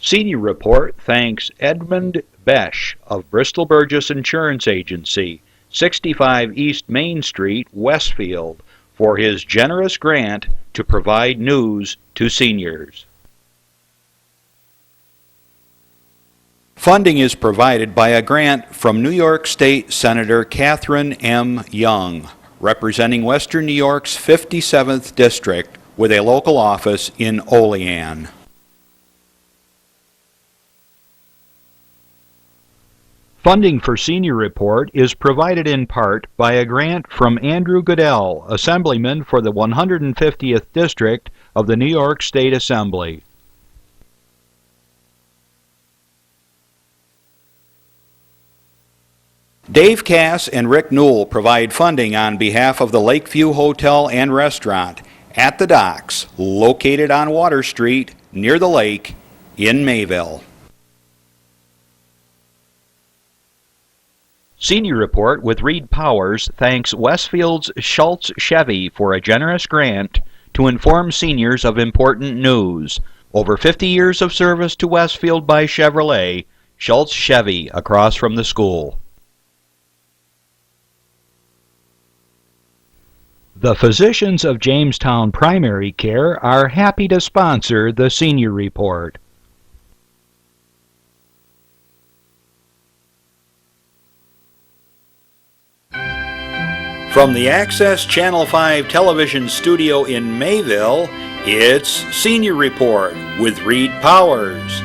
Senior Report thanks Edmund Besch of Bristol Burgess Insurance Agency, 65 East Main Street, Westfield, for his generous grant to provide news to seniors. Funding is provided by a grant from New York State Senator Catherine M. Young, representing Western New York's 57th District with a local office in Olean. Funding for Senior Report is provided in part by a grant from Andrew Goodell, Assemblyman for the 150th District of the New York State Assembly. Dave Cass and Rick Newell provide funding on behalf of the Lakeview Hotel and Restaurant at the Docks, located on Water Street near the lake in Mayville. Senior Report with Reed Powers thanks Westfield's Schultz Chevy for a generous grant to inform seniors of important news. Over 50 years of service to Westfield by Chevrolet, Schultz Chevy across from the school. The physicians of Jamestown Primary Care are happy to sponsor the Senior Report. From the Access Channel 5 television studio in Mayville, it's Senior Report with Reed Powers.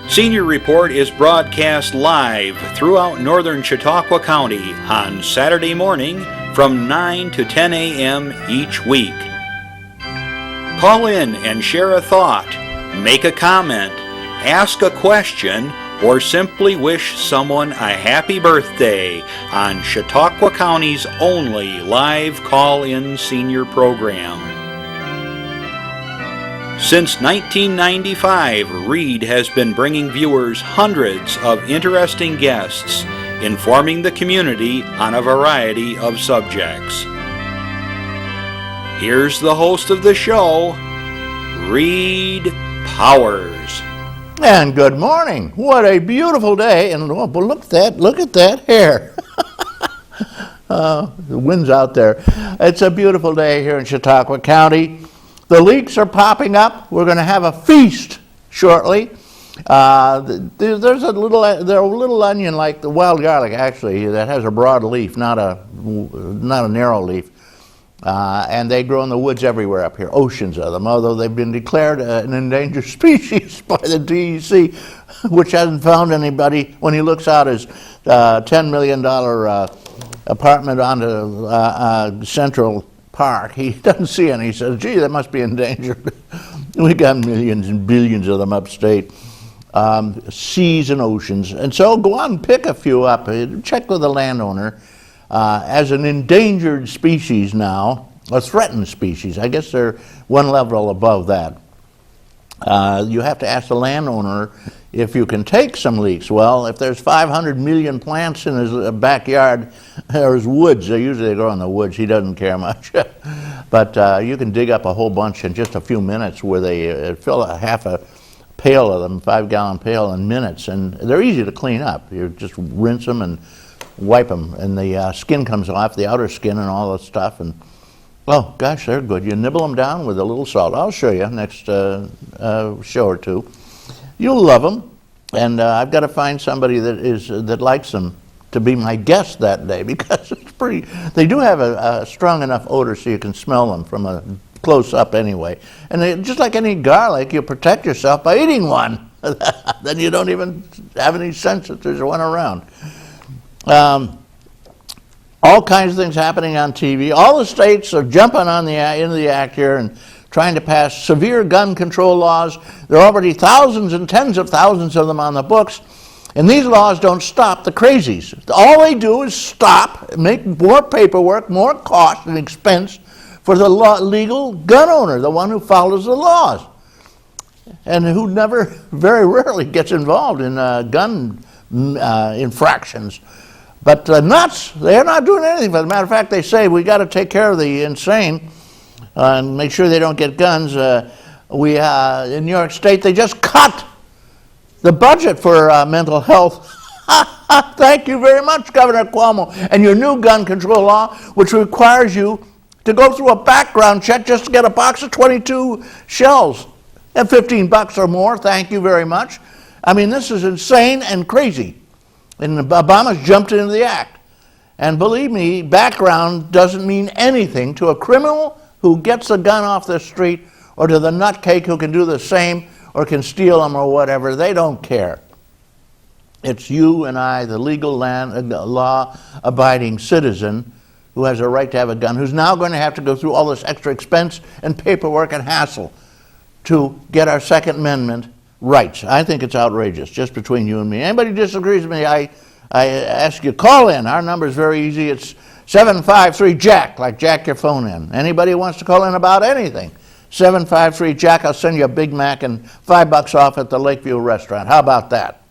Senior Report is broadcast live throughout northern Chautauqua County on Saturday morning from 9 to 10 a.m. each week. Call in and share a thought, make a comment, ask a question, or simply wish someone a happy birthday on Chautauqua County's only live call-in senior program. Since 1995, Reed has been bringing viewers hundreds of interesting guests, informing the community on a variety of subjects. Here's the host of the show, Reed Powers. And good morning. What a beautiful day. And oh, but look at that hair. The wind's out there. It's a beautiful day here in Chautauqua County. The leeks are popping up. We're going to have a feast shortly. There's a little onion like the wild garlic, actually, that has a broad leaf, not a narrow leaf. And they grow in the woods everywhere up here, oceans of them, although they've been declared an endangered species by the DEC, which hasn't found anybody. When he looks out his $10 million apartment onto Central Park, he doesn't see any. He says, gee, that must be endangered. We got millions and billions of them upstate. Seas and oceans. And so go out and pick a few up. Check with the landowner. As an endangered species now, a threatened species, I guess they're one level above that. You have to ask the landowner if you can take some leeks. Well, if there's 500 million plants in his backyard, or his woods, they usually grow in the woods, he doesn't care much. But you can dig up a whole bunch in just a few minutes where they fill a half a pail of them, 5-gallon pail in minutes, and they're easy to clean up. You just rinse them and wipe them, and the skin comes off, the outer skin and all the stuff, and oh gosh, they're good. You nibble them down with a little salt. I'll show you next show or two. You'll love them, and I've got to find somebody that likes them to be my guest that day, because they do have a strong enough odor so you can smell them from a close up anyway. And just like any garlic, you protect yourself by eating one. Then you don't even have any sense that there's one around. All kinds of things happening on TV. All the states are jumping on into the act here and trying to pass severe gun control laws. There are already thousands and tens of thousands of them on the books. And these laws don't stop the crazies. All they do is stop, make more paperwork, more cost and expense for the legal gun owner, the one who follows the laws, and who never, very rarely gets involved in gun infractions. But nuts, they're not doing anything. As a matter of fact, they say we got to take care of the insane and make sure they don't get guns. In New York State, they just cut The budget for mental health, thank you very much, Governor Cuomo, and your new gun control law, which requires you to go through a background check just to get a box of 22 shells at $15 or more. Thank you very much. I mean, this is insane and crazy. And Obama's jumped into the act. And believe me, background doesn't mean anything to a criminal who gets a gun off the street, or to the nutcake who can do the same or can steal them or whatever. They don't care. It's you and I, the legal law-abiding citizen who has a right to have a gun, who's now going to have to go through all this extra expense and paperwork and hassle to get our Second Amendment rights. I think it's outrageous, just between you and me. Anybody disagrees with me, I ask you, call in. Our number is very easy. It's 753-JACK, like jack your phone in. Anybody who wants to call in about anything, 753-JACK, I'll send you a Big Mac and $5 off at the Lakeview restaurant. How about that?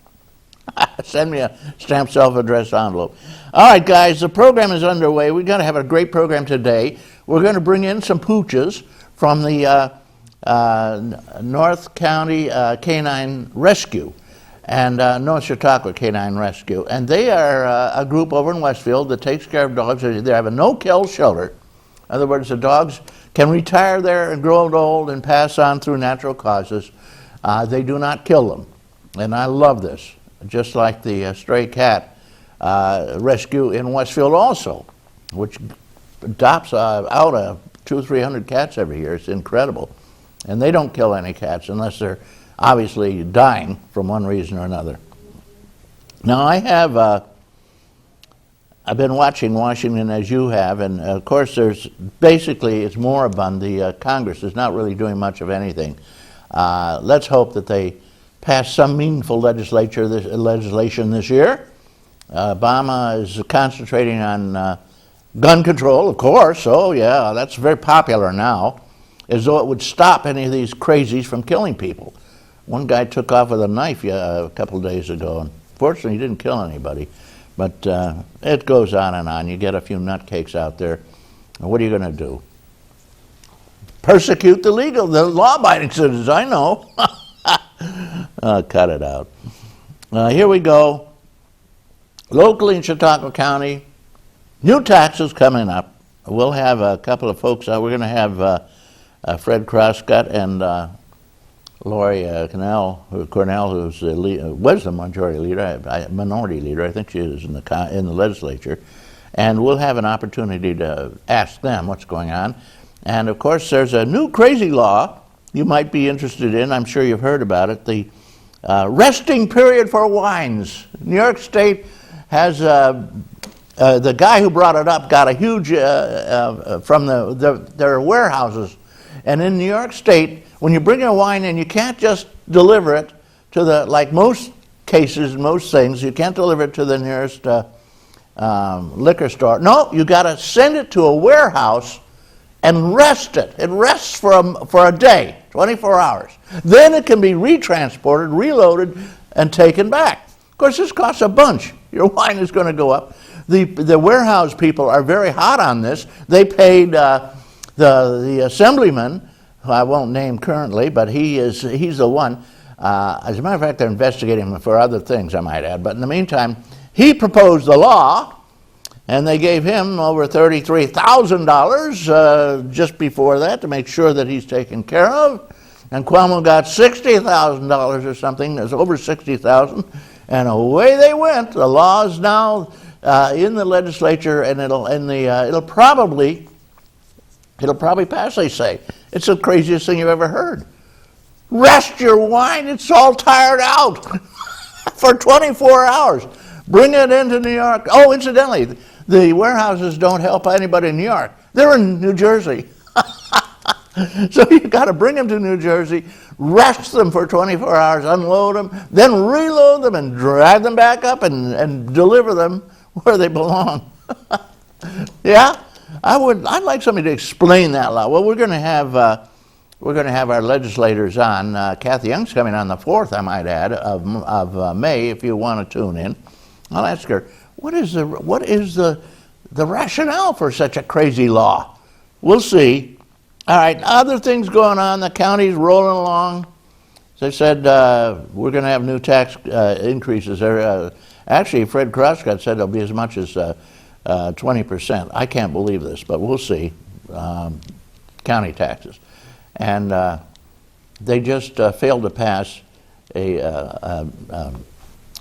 Send me a stamped self-addressed envelope. All right, guys, the program is underway. We're going to have a great program today. We're going to bring in some pooches from the North County Canine Rescue and North Chautauqua Canine Rescue. And they are a group over in Westfield that takes care of dogs. They have a no-kill shelter. In other words, the dogs can retire there and grow old and pass on through natural causes. They do not kill them. And I love this, just like the stray cat rescue in Westfield also, which adopts out 200-300 cats every year. It's incredible. And they don't kill any cats unless they're obviously dying from one reason or another. Now, I've been watching Washington as you have, and of course it's moribund. The Congress is not really doing much of anything. Let's hope that they pass some meaningful legislation this year. Obama is concentrating on gun control, of course, so yeah, that's very popular now, as though it would stop any of these crazies from killing people. One guy took off with a knife a couple of days ago, and fortunately he didn't kill anybody. But it goes on and on. You get a few nutcakes out there, and what are you going to do? Persecute the law-abiding citizens, I know. Cut it out. Here we go. Locally in Chautauqua County, new taxes coming up. We'll have a couple of folks. We're going to have Fred Croscott and Lori Cornell, who's was the majority leader, minority leader. I think she is in the legislature, and we'll have an opportunity to ask them what's going on. And of course, there's a new crazy law you might be interested in. I'm sure you've heard about it. The resting period for wines. New York State has the guy who brought it up got a huge from their warehouses, and in New York State, when you bring a wine in, you can't just deliver it to like most cases, most things, you can't deliver it to the nearest liquor store. No, you got to send it to a warehouse and rest it. It rests for a day, 24 hours. Then it can be retransported, reloaded, and taken back. Of course, this costs a bunch. Your wine is going to go up. The warehouse people are very hot on this. They paid the assemblyman, who I won't name currently, but he's the one. As a matter of fact, they're investigating him for other things, I might add. But in the meantime, he proposed the law, and they gave him over $33,000 just before that to make sure that he's taken care of. And Cuomo got $60,000 or something. There's over $60,000, and away they went. The law is now in the legislature, and it'll probably pass. They say it's the craziest thing you've ever heard. Rest your wine; it's all tired out for 24 hours. Bring it into New York. Oh, incidentally, the warehouses don't help anybody in New York. They're in New Jersey. So you got to bring them to New Jersey, rest them for 24 hours, unload them, then reload them and drag them back up and deliver them where they belong. Yeah, I'd like somebody to explain that law. Well, we're going to have our legislators on. Kathy Young's coming on the 4th, I might add, of May. If you want to tune in, I'll ask her what is the rationale for such a crazy law. We'll see. All right, other things going on. The county's rolling along. They said we're going to have new tax increases. Actually, Fred Crosscut said it'll be as much as 20%. I can't believe this, but we'll see. County taxes. And they just failed to pass a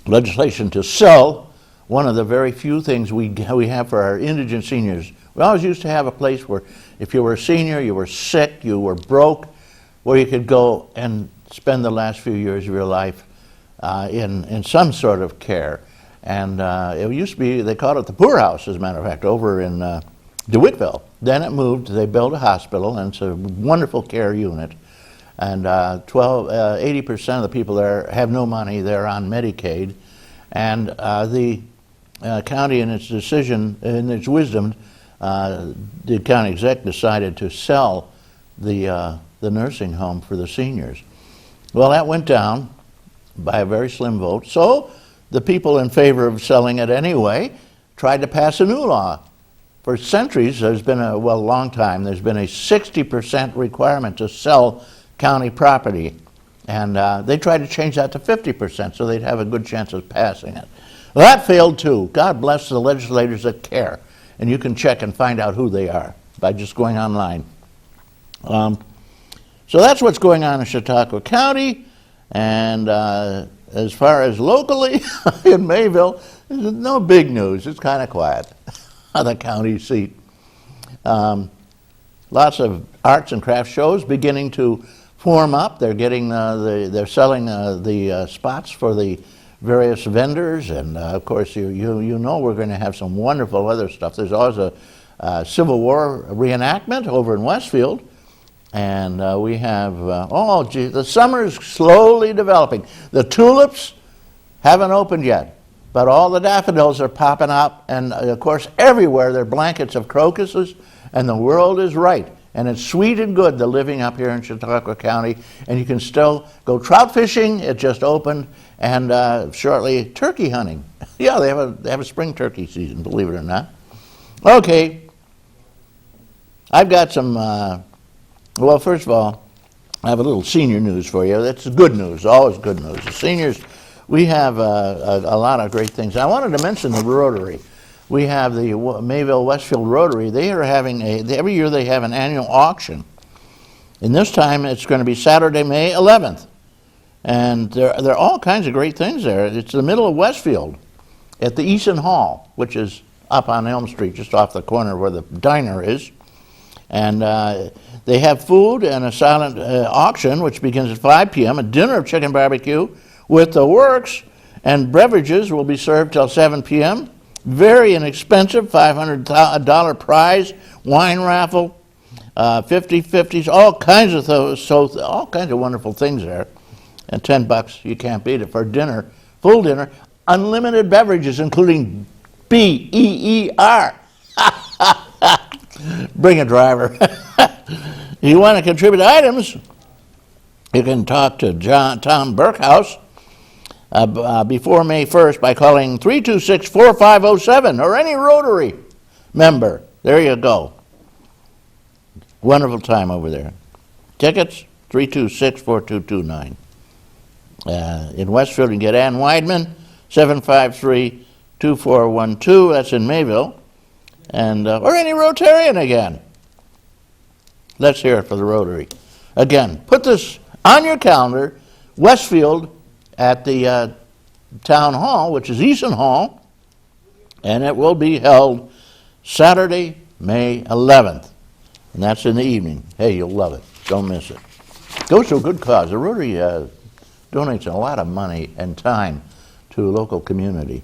legislation to sell one of the very few things we have for our indigent seniors. We always used to have a place where if you were a senior, you were sick, you were broke, where you could go and spend the last few years of your life in some sort of care. And it used to be, they called it the poorhouse, as a matter of fact, over in DeWittville. Then it moved, they built a hospital, and it's a wonderful care unit. And 80% of the people there have no money, they're on Medicaid. And the county, in its decision, in its wisdom, the county exec decided to sell the nursing home for the seniors. Well, that went down by a very slim vote. So the people in favor of selling it anyway tried to pass a new law. For centuries, there's been a long time, there's been a 60% requirement to sell county property. And they tried to change that to 50% so they'd have a good chance of passing it. Well, that failed too. God bless the legislators that care. And you can check and find out who they are by just going online. So that's what's going on in Chautauqua County. And as far as locally in Mayville, there's no big news. It's kind of quiet on the county seat. Lots of arts and crafts shows beginning to form up. They're getting they're selling the spots for the various vendors, and of course you know we're going to have some wonderful other stuff. There's always a Civil War reenactment over in Westfield, and we have oh gee, the summer's slowly developing. The tulips haven't opened yet, but all the daffodils are popping up, and of course everywhere there are blankets of crocuses, and the world is right. And it's sweet and good, the living up here in Chautauqua County. And you can still go trout fishing. It just opened. And shortly, turkey hunting. Yeah, they have a spring turkey season, believe it or not. Okay. I've got some, well, first of all, I have a little senior news for you. That's good news, always good news. The seniors, we have a lot of great things. I wanted to mention the Rotary. We have the Mayville Westfield Rotary. They are having every year they have an annual auction. And this time it's going to be Saturday, May 11th. And there are all kinds of great things there. It's the middle of Westfield at the Eason Hall, which is up on Elm Street, just off the corner where the diner is. And they have food and a silent auction, which begins at 5 p.m., a dinner of chicken barbecue with the works, and beverages will be served till 7 p.m., very inexpensive, $500 prize, wine raffle, 50/50s, all kinds of those, all kinds of wonderful things there. And $10, you can't beat it for dinner, full dinner, unlimited beverages, including BEER. Bring a driver. If you want to contribute items, you can talk to Tom Burkhouse before May 1st by calling 326-4507 or any Rotary member. There you go. Wonderful time over there. Tickets, 326-4229. In Westfield, you can get Ann Weidman, 753-2412. That's in Mayville. And or any Rotarian again. Let's hear it for the Rotary. Again, put this on your calendar, Westfield, at the town hall, which is Eason Hall, and it will be held Saturday, May 11th, and that's in the evening. Hey, you'll love it. Don't miss it. Goes to a good cause. The Rotary donates a lot of money and time to a local community,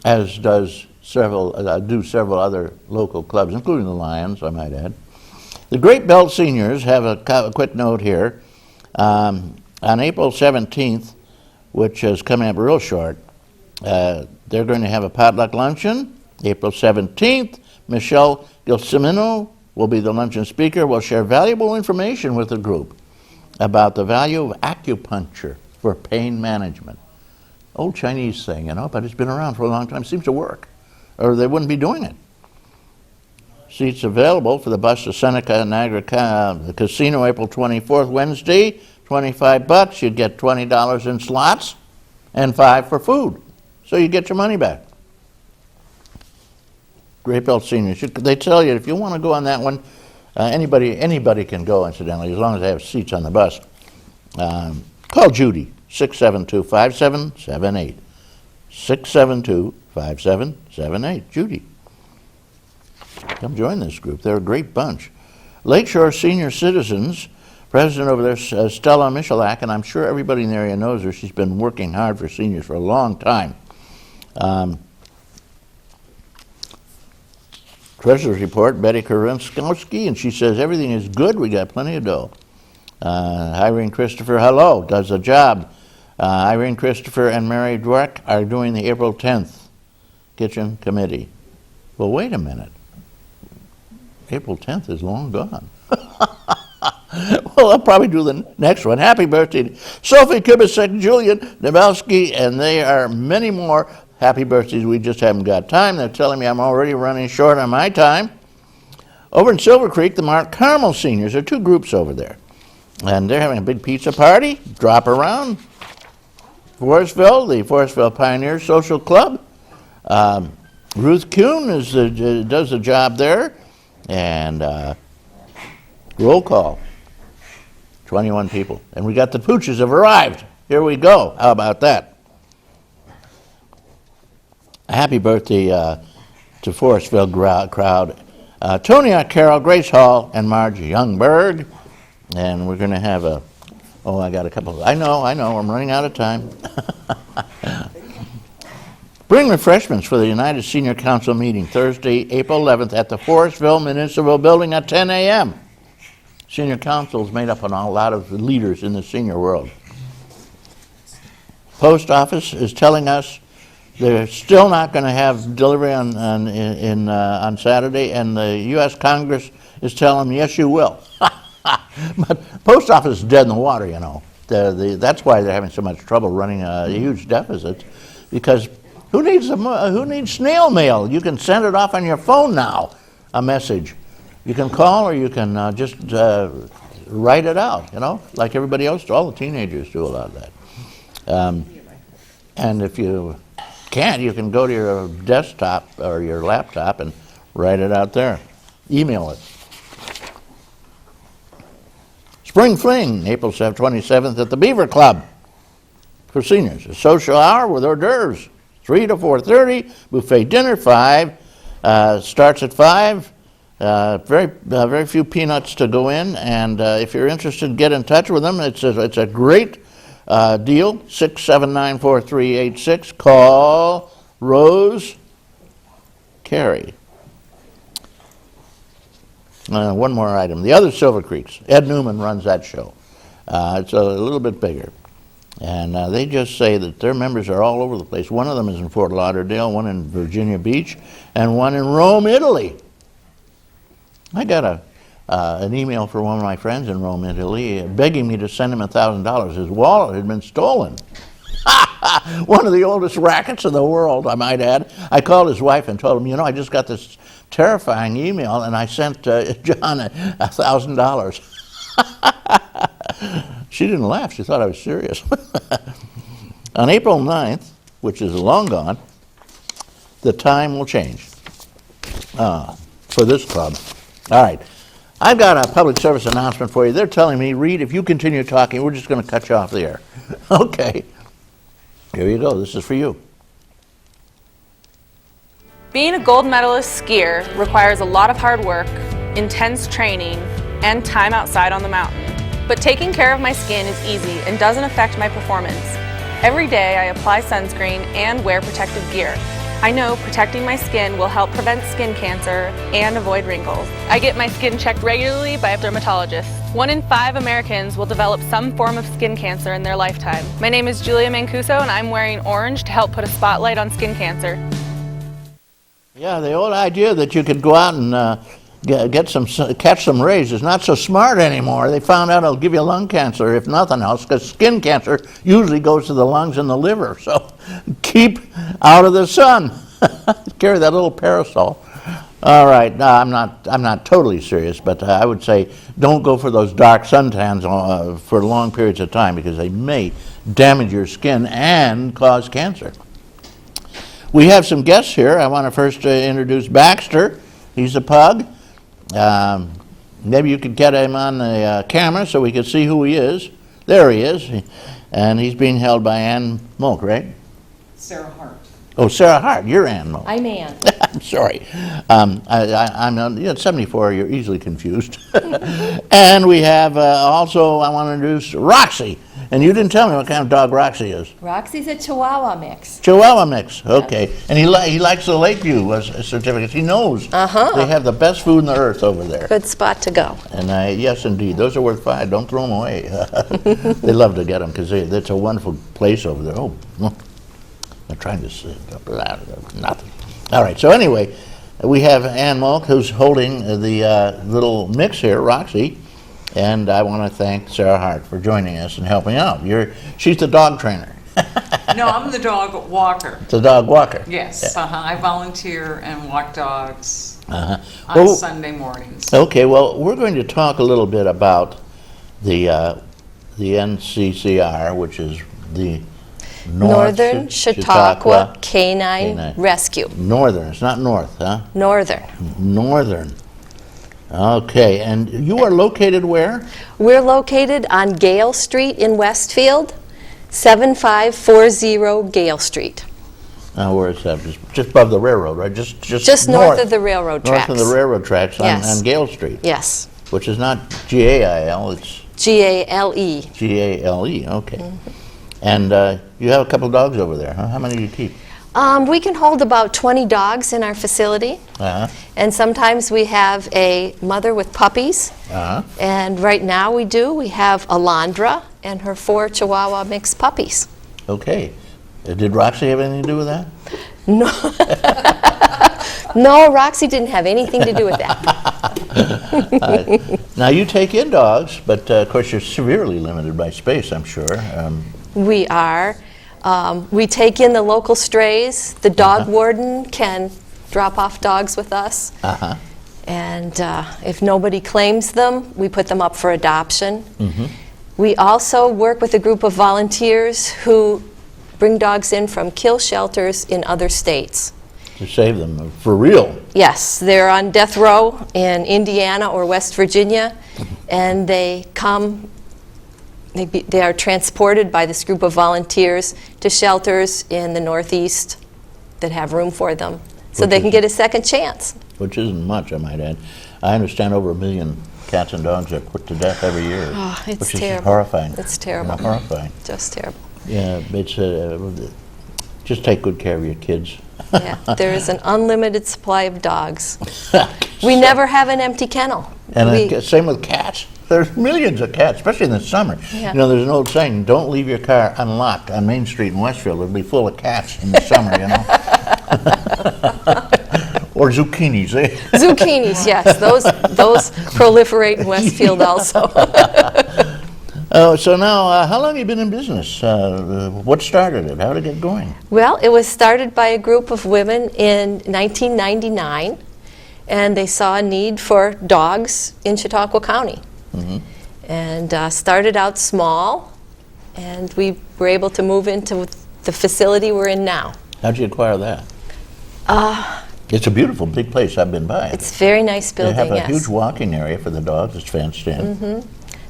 as does several other local clubs, including the Lions, I might add. The Great Belt Seniors have a quick note here. On April 17th, which is coming up real short, they're going to have a potluck luncheon. April 17th, Michelle Gilcimino will be the luncheon speaker, will share valuable information with the group about the value of acupuncture for pain management. Old Chinese thing, but it's been around for a long time. It seems to work, or they wouldn't be doing it. Seats available for the bus to Seneca Niagara Casino, April 24th, Wednesday, $25, you'd get $20 in slots and $5 for food. So you get your money back. Great Belt Seniors. They tell you if you want to go on that one, anybody can go, incidentally, as long as they have seats on the bus. Call Judy, 672-5778. 672-5778. Judy. Come join this group. They're a great bunch. Lakeshore Senior Citizens, president over there, Stella Michalak, and I'm sure everybody in the area knows her. She's been working hard for seniors for a long time. Treasurer's report, Betty Karinskowski, and she says everything is good. We got plenty of dough. Irene Christopher, hello, does the job. Irene Christopher and Mary Dweck are doing the April 10th kitchen committee. Well, wait a minute. April 10th is long gone. Well, I'll probably do the next one. Happy birthday to Sophie Kubasek, Julian Nabowski, and there are many more happy birthdays. We just haven't got time. They're telling me I'm already running short on my time. Over in Silver Creek, the Mount Carmel seniors, there are two groups over there. And they're having a big pizza party, drop around. Forestville, the Forestville Pioneers Social Club. Ruth Kuhn does the job there. And roll call, 21 people. And we got the pooches have arrived. Here we go. How about that? A happy birthday to Forestville crowd. Tony Carroll, Grace Hall, and Marge Youngberg. And we're going to have I got a couple. I know, I'm running out of time. Bring refreshments for the United Senior Council meeting Thursday, April 11th at the Forestville Municipal Building at 10 a.m. Senior Council is made up of a lot of leaders in the senior world. Post Office is telling us they're still not going to have delivery on Saturday, and the U.S. Congress is telling them, yes, you will. But Post Office is dead in the water, you know. That's why they're having so much trouble running a huge deficit, because who needs snail mail? You can send it off on your phone now, a message. You can call or you can just write it out, you know, like everybody else. All the teenagers do a lot of that. And if you can't, you can go to your desktop or your laptop and write it out there. Email it. Spring Fling, April 27th at the Beaver Club for seniors. A social hour with hors d'oeuvres, 3 to 4:30. Buffet dinner, 5. Starts at 5. Very few peanuts to go in. And if you're interested, get in touch with them. It's a great deal. 679-4386. Call Rose Carey. One more item. The other Silver Creeks. Ed Newman runs that show. It's a little bit bigger. And they just say that their members are all over the place. One of them is in Fort Lauderdale, one in Virginia Beach, and one in Rome, Italy. I got an email from one of my friends in Rome, Italy, begging me to send him $1,000. His wallet had been stolen. One of the oldest rackets in the world, I might add. I called his wife and told him, you know, I just got this terrifying email, and I sent John $1,000. She didn't laugh. She thought I was serious. On April 9th, which is long gone, the time will change for this club. All right. I've got a public service announcement for you. They're telling me, Reed, if you continue talking, we're just going to cut you off the air. Okay. Here you go. This is for you. Being a gold medalist skier requires a lot of hard work, intense training, and time outside on the mountain. But taking care of my skin is easy and doesn't affect my performance. Every day I apply sunscreen and wear protective gear. I know protecting my skin will help prevent skin cancer and avoid wrinkles. I get my skin checked regularly by a dermatologist. 1 in 5 Americans will develop some form of skin cancer in their lifetime. My name is Julia Mancuso, and I'm wearing orange to help put a spotlight on skin cancer. Yeah, the old idea that you could go out and catch some rays is not so smart anymore. They found out it'll give you lung cancer, if nothing else, because skin cancer usually goes to the lungs and the liver. So keep out of the sun. Carry that little parasol. All right, no, I'm not totally serious, but I would say don't go for those dark suntans for long periods of time because they may damage your skin and cause cancer. We have some guests here. I want to first introduce Baxter. He's a pug. Maybe you could get him on the camera so we can see who he is. There he is, and he's being held by Moelk, right? Sara Hart. Oh, Sara Hart, you're Moelk. I'm Ann. I'm sorry. I'm 74, you're easily confused. And we have also, I want to introduce Roxy. And you didn't tell me what kind of dog Roxy is. Roxy's a Chihuahua mix. Chihuahua mix, okay. And he likes the Lakeview certificates. He knows they have the best food in the earth over there. Good spot to go. And yes, indeed, those are worth $5. Don't throw them away. They love to get them because it's a wonderful place over there. Oh, I'm trying to sit up nothing. All right, so anyway, we have Moelk who's holding the little mix here, Roxy. And I want to thank Sara Hart for joining us and helping out. She's the dog trainer. No, I'm the dog walker. The dog walker. Yes, Yeah. I volunteer and walk dogs on Well, Sunday mornings. Okay, well, we're going to talk a little bit about the NCCR, which is the Northern Chautauqua Canine Rescue. Northern, it's not north, huh? Northern. Northern. Okay, and you are located where? We're located on Gale Street in Westfield, 7540 Gale Street. Where is that? Just above the railroad, right? Just north of the railroad tracks. North of the railroad tracks Yes. on Gale Street. Yes. Which is not G-A-I-L, it's Gale. G-A-L-E, okay. And you have a couple dogs over there, huh? How many do you keep? We can hold about 20 dogs in our facility. And sometimes we have a mother with puppies. And right now we have Alondra and her 4 Chihuahua mixed puppies. Okay. Did Roxy have anything to do with that? No. No, Roxy didn't have anything to do with that. Now you take in dogs, but of course you're severely limited by space, I'm sure. We are. We take in the local strays. The dog warden can drop off dogs with us. And if nobody claims them, we put them up for adoption. We also work with a group of volunteers who bring dogs in from kill shelters in other states. To save them, for real. Yes, they're on death row in Indiana or West Virginia, and they come. They are transported by this group of volunteers to shelters in the Northeast that have room for them, so they can get a second chance. Which isn't much, I might add. I understand over 1 million cats and dogs are put to death every year. Oh, it's which terrible. Is horrifying. It's terrible. Horrifying. Just terrible. Yeah, it's just take good care of your kids. Yeah, there is an unlimited supply of dogs. We never have an empty kennel. And same with cats. There's millions of cats, especially in the summer. Yeah. You know, there's an old saying, don't leave your car unlocked on Main Street in Westfield. It'll be full of cats in the summer, you know. Or zucchinis, eh? Zucchinis, yes. Those proliferate in Westfield also. So now, how long have you been in business? What started it? How did it get going? Well, it was started by a group of women in 1999, and they saw a need for dogs in Chautauqua County. And started out small, and we were able to move into the facility we're in now. How'd you acquire that? It's a beautiful big place. I've been by. It's a very nice building, They have a yes. huge walking area for the dogs. It's fenced in.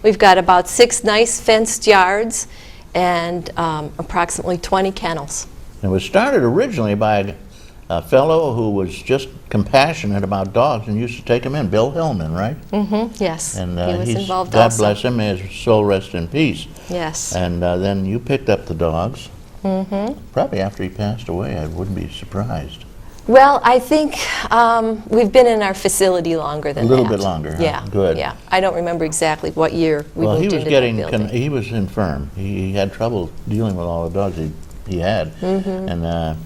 We've got about 6 nice fenced yards and approximately 20 kennels. It was started originally by a fellow who was just compassionate about dogs and used to take them in, Bill Hillman, right? Yes, And he was involved God also. bless him, may his soul rest in peace. Yes. And then you picked up the dogs. Probably after he passed away, I wouldn't be surprised. Well, I think we've been in our facility longer than that. A little bit longer, huh? Yeah. Good. Yeah. I don't remember exactly what year we Well, moved he was into that building. he was infirm. He had trouble dealing with all the dogs he had. And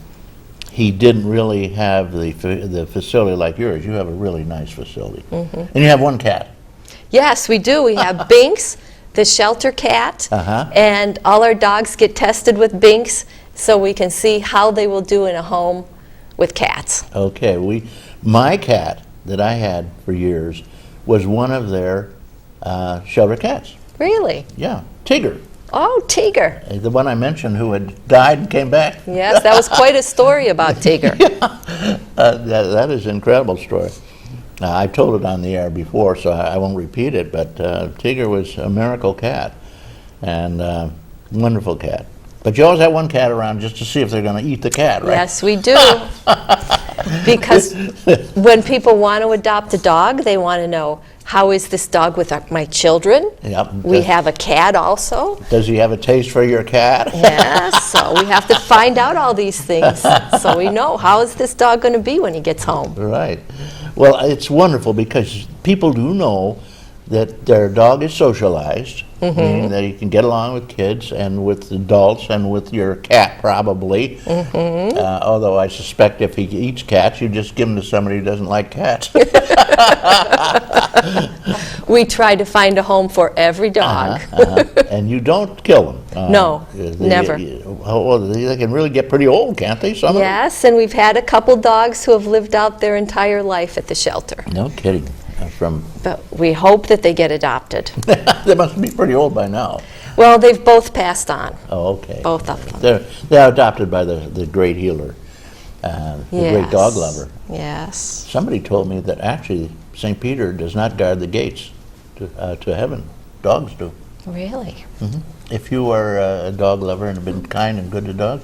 he didn't really have the facility like yours. You have a really nice facility. And you have 1 cat. Yes, we do. We have Binks, the shelter cat, and all our dogs get tested with Binks so we can see how they will do in a home with cats. Okay, my cat that I had for years was one of their shelter cats. Really? Yeah, Tigger. Oh, Tiger. The one I mentioned who had died and came back. Yes, that was quite a story about Tiger. That is an incredible story. I've told it on the air before, so I won't repeat it, but Tigger was a miracle cat, and wonderful cat. But you always have one cat around just to see if they're going to eat the cat, right? Yes, we do. Because when people want to adopt a dog, they want to know, how is this dog with my children? Yep. We have a cat also. Does he have a taste for your cat? Yes, so we have to find out all these things so we know, how is this dog going to be when he gets home? Right. Well, it's wonderful because people do know that their dog is socialized, meaning that he can get along with kids and with adults and with your cat probably. Although I suspect if he eats cats, you just give him to somebody who doesn't like cats. We try to find a home for every dog. And you don't kill them. No, never. Well, they can really get pretty old, can't they? Some of them? Yes, and we've had a couple dogs who have lived out their entire life at the shelter. No kidding. But we hope that they get adopted. They must be pretty old by now. Well, they've both passed on. Oh, okay. Both of them. They're adopted by the great healer, the great dog lover. Yes. Somebody told me that actually St. Peter does not guard the gates to heaven. Dogs do. Really? If you are a dog lover and have been kind and good to dogs,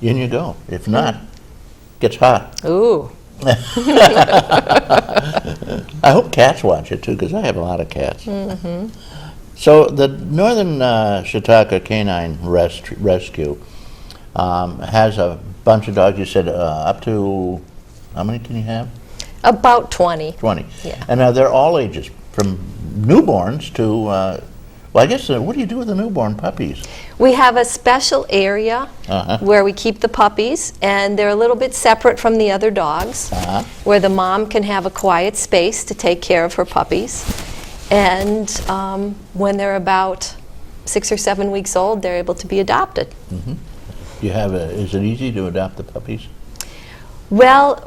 in you go. If not, it gets hot. Ooh. I hope cats watch it too, because I have a lot of cats. So the Northern Chautauqua Canine Rescue has a bunch of dogs. You said up to, how many can you have? About 20. 20. Yeah. And they're all ages, from newborns to, well, I guess, what do you do with the newborn puppies? We have a special area where we keep the puppies, and they're a little bit separate from the other dogs, where the mom can have a quiet space to take care of her puppies. And when they're about 6 or 7 weeks old, they're able to be adopted. You have is it easy to adopt the puppies? Well,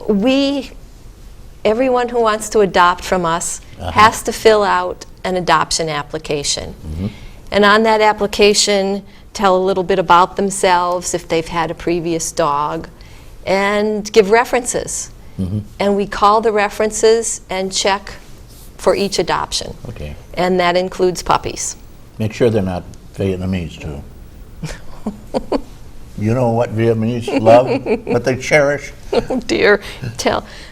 everyone who wants to adopt from us has to fill out an adoption application. And on that application, tell a little bit about themselves, if they've had a previous dog, and give references. And we call the references and check for each adoption. Okay. And that includes puppies. Make sure they're not Vietnamese, too. You know what Vietnamese love, what they cherish? Oh dear,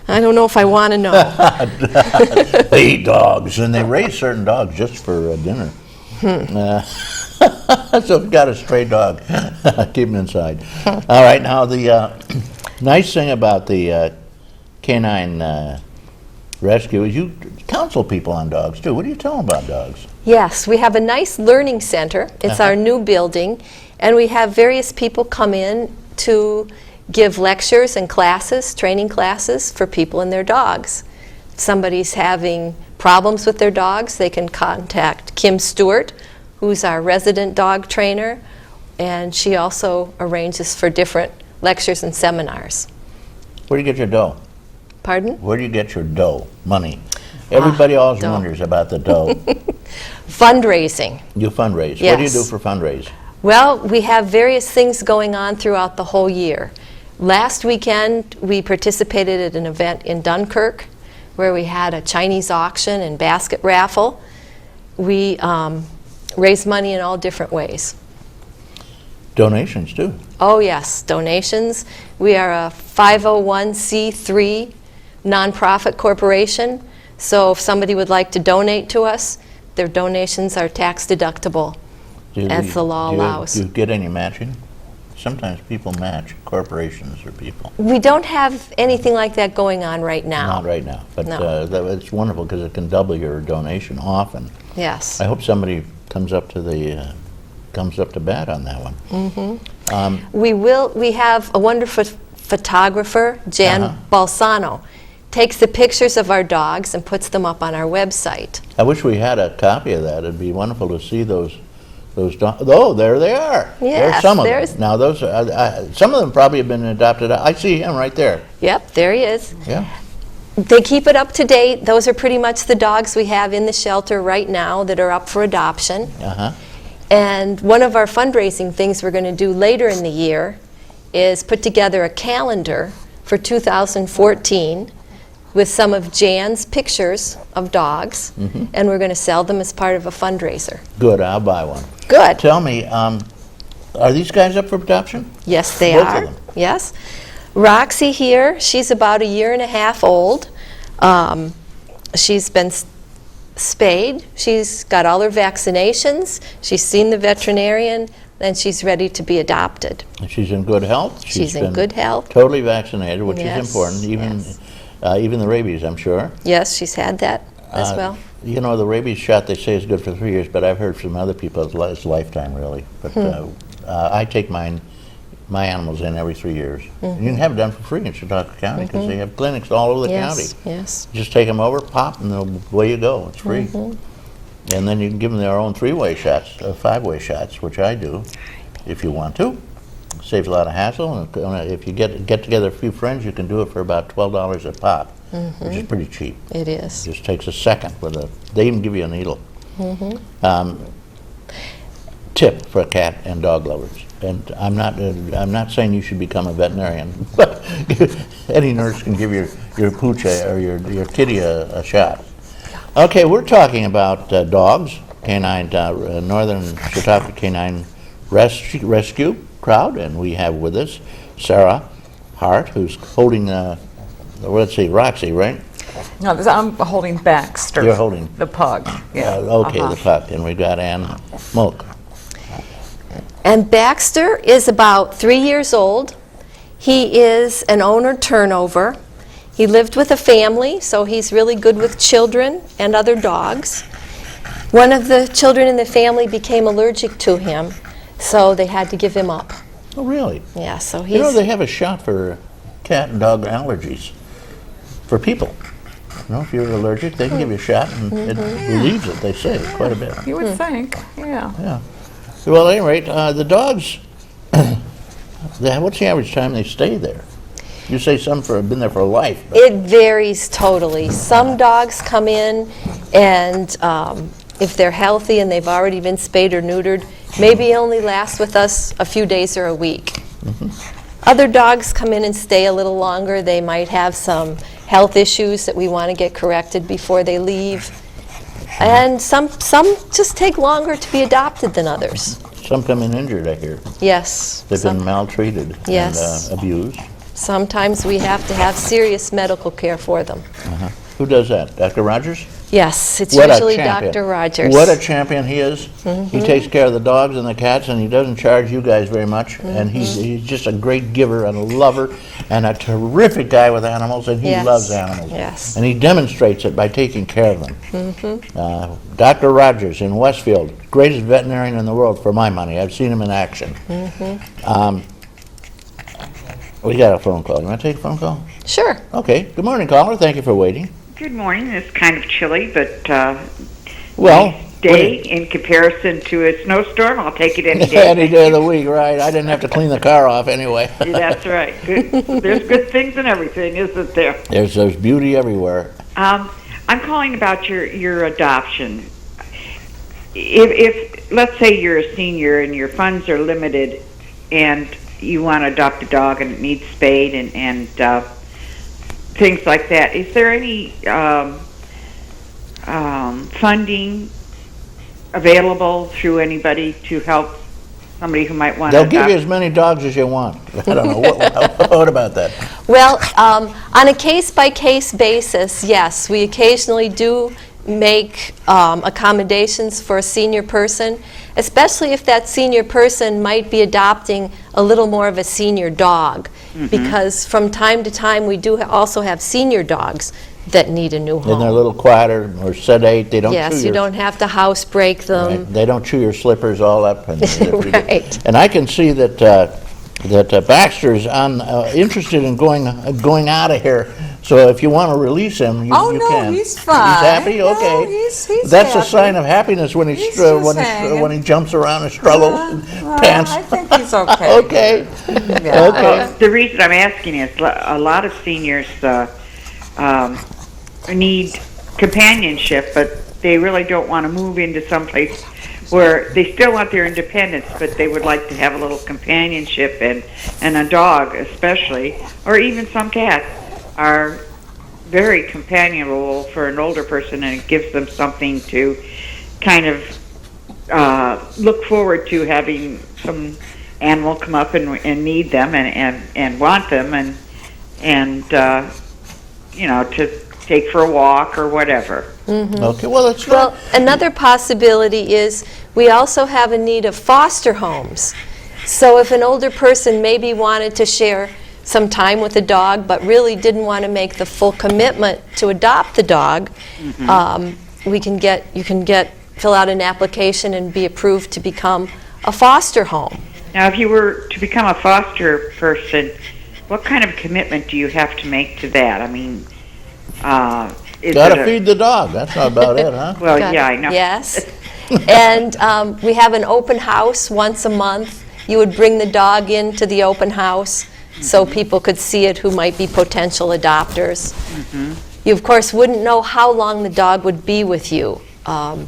I don't know if I want to know. They eat dogs, and they raise certain dogs just for dinner. So if you've got a stray dog, keep him inside. All right, now the nice thing about the canine rescue is you counsel people on dogs, too. What do you tell them about dogs? Yes, we have a nice learning center. It's our new building, and we have various people come in to give lectures and classes, training classes for people and their dogs. If somebody's having problems with their dogs, they can contact Kim Stewart, who's our resident dog trainer, and she also arranges for different lectures and seminars. Where do you get your dough? Pardon? Where do you get your dough, money? Everybody always dough. wonders about the dough. Fundraising. You fundraise. Yes. What do you do for fundraise? Well, we have various things going on throughout the whole year. Last weekend, we participated at an event in Dunkirk where we had a Chinese auction and basket raffle. We raised money in all different ways. Donations, too. Oh, yes, donations. We are a 501c3 nonprofit corporation, so if somebody would like to donate to us, their donations are tax deductible, as the law allows. Do you get any matching? Sometimes people match, corporations or people. We don't have anything like that going on right now. Not right now, but No. it's wonderful because it can double your donation often. Yes. I hope somebody comes up to bat on that one. We have a wonderful photographer, Jan Balsano, takes the pictures of our dogs and puts them up on our website. I wish we had a copy of that. It'd be wonderful to see those those dogs. Oh, there they are. Yes, there's some of there's- them. Now those are, some of them probably have been adopted. I see him right there. Yep, there he is. Yeah. They keep it up to date. Those are pretty much the dogs we have in the shelter right now that are up for adoption. Uh-huh. And one of our fundraising things we're going to do later in the year is put together a calendar for 2014 with some of Jan's pictures of dogs, and we're going to sell them as part of a fundraiser. Good, I'll buy one. Good. Tell me, are these guys up for adoption? Yes, they Both are. of them. Yes. Roxy here, she's about 1.5 years old. She's been spayed. She's got all her vaccinations. She's seen the veterinarian, and she's ready to be adopted. And she's in good health? She's in been good health. Totally vaccinated, which Yes, is important, yes. Even the rabies, I'm sure. Yes, she's had that as well. You know, the rabies shot, they say, is good for 3 years, but I've heard from other people it's lifetime, really. But I take my animals in every 3 years. You can have it done for free in Chautauqua County because they have clinics all over the county. Yes. Just take them over, pop, and away you go. It's free. And then you can give them their own 3-way shots, 5-way shots, which I do, if you want to. Saves a lot of hassle. And if you get together a few friends, you can do it for about $12 a pop, which is pretty cheap. It is. Just takes a second. They even give you a needle. Tip for cat and dog lovers. And I'm not saying you should become a veterinarian, but any nurse can give your pooch or your kitty a shot. Okay, we're talking about dogs, canine, Northern Chautauqua Canine Rescue crowd, and we have with us Sara, Hart, who's holding, let's see, Roxy, right? No, I'm holding Baxter. You're holding. the pug. Yeah. Okay, the pup, and we got Moelk. And Baxter is about 3 years old. He is an owner turnover. He lived with a family, so he's really good with children and other dogs. One of the children in the family became allergic to him, so they had to give him up. Oh, really? Yeah, so You know, he's... they have a shot for cat and dog allergies for people. You know, if you're allergic, they can give you a shot, and it relieves it, they say, quite a bit. You would think, yeah. Yeah. Well, at any rate, the dogs, what's the average time they stay there? You say some have been there for life. But It varies totally. Some dogs come in, and if they're healthy and they've already been spayed or neutered, maybe only last with us a few days or a week. Other dogs come in and stay a little longer. They might have some health issues that we want to get corrected before they leave. And some just take longer to be adopted than others. some come in injured, I hear. Yes. They've been maltreated Yes. and abused. Sometimes we have to have serious medical care for them. Who does that? Dr. Rogers? Yes, it's What a usually champion. Dr. Rogers. What a champion he is. He takes care of the dogs and the cats, and he doesn't charge you guys very much. And he's just a great giver and a lover and a terrific guy with animals, and he Yes. loves animals. Yes. And he demonstrates it by taking care of them. Dr. Rogers in Westfield, greatest veterinarian in the world for my money. I've seen him in action. We got a phone call. You want to take a phone call? Sure. Okay. Good morning, caller. Thank you for waiting. Good morning. It's kind of chilly, but Well, day in comparison to a snowstorm, I'll take it any day. any day of the week, right? I didn't have to clean the car off anyway. That's right. Good. There's good things in everything, isn't there? There's beauty everywhere. I'm calling about your adoption. If let's say you're a senior and your funds are limited, and you want to adopt a dog and it needs spayed and things like that, is there any funding available through anybody to help somebody who might want to They'll give adopt? you as many dogs as you want. I don't know. What about that? Well, on a case-by-case basis, yes, we occasionally do make accommodations for a senior person, especially if that senior person might be adopting a little more of a senior dog, because from time to time we do also have senior dogs that need a new home. And they're a little quieter or sedate. They don't chew Yes, you your, don't have to house break them. right, they don't chew your slippers all up. And, Right. And I can see that Baxter's interested in going out of here So if you want to release him, you, Oh, you no, can. he's fine. He's happy? No, Okay. he's That's a happy. sign of happiness when He's just hanging. when he jumps around and struggles and pants. I think he's okay. Okay. Yeah. Okay. The reason I'm asking is a lot of seniors need companionship, but they really don't want to move into someplace where they still want their independence, but they would like to have a little companionship, and a dog especially, or even some cats, are very companionable for an older person, and it gives them something to kind of look forward to, having some animal come up and need them and want them, and you know, to take for a walk or whatever. Okay, well, it's Well, another possibility is we also have a need of foster homes. So if an older person maybe wanted to share some time with a dog but really didn't want to make the full commitment to adopt the dog, you can fill out an application and be approved to become a foster home. Now, if you were to become a foster person, what kind of commitment do you have to make to that? I mean, is Gotta it feed the dog, that's not about it, huh? Well, Got yeah, it. I know. Yes. And we have an open house once a month. You would bring the dog into the open house so people could see it who might be potential adopters. You, of course, wouldn't know how long the dog would be with you.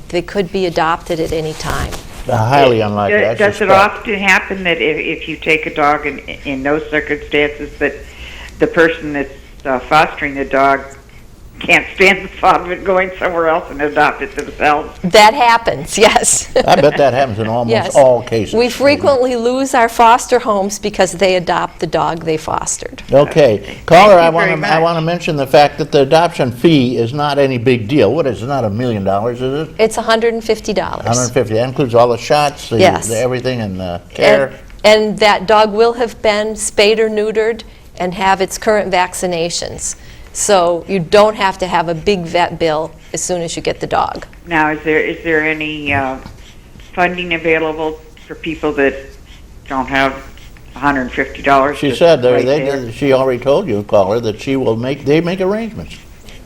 They could be adopted at any time. Highly unlikely, I Does it suspect. often happen that if you take a dog in those circumstances, that the person that's fostering the dog can't stand the thought of it going somewhere else and adopt it themselves? That happens, yes. I bet that happens in almost Yes. all cases. We frequently lose our foster homes because they adopt the dog they fostered. Okay, caller, I you very want to much. mention the fact that the adoption fee is not any big deal. What is it? Not $1 million, is it? It's $150. $150. That includes all the shots, Yes. everything, and care. And that dog will have been spayed or neutered and have its current vaccinations. So you don't have to have a big vet bill as soon as you get the dog. Now, is there any funding available for people that don't have $150? She to said right there? she already told you, caller, that they make arrangements,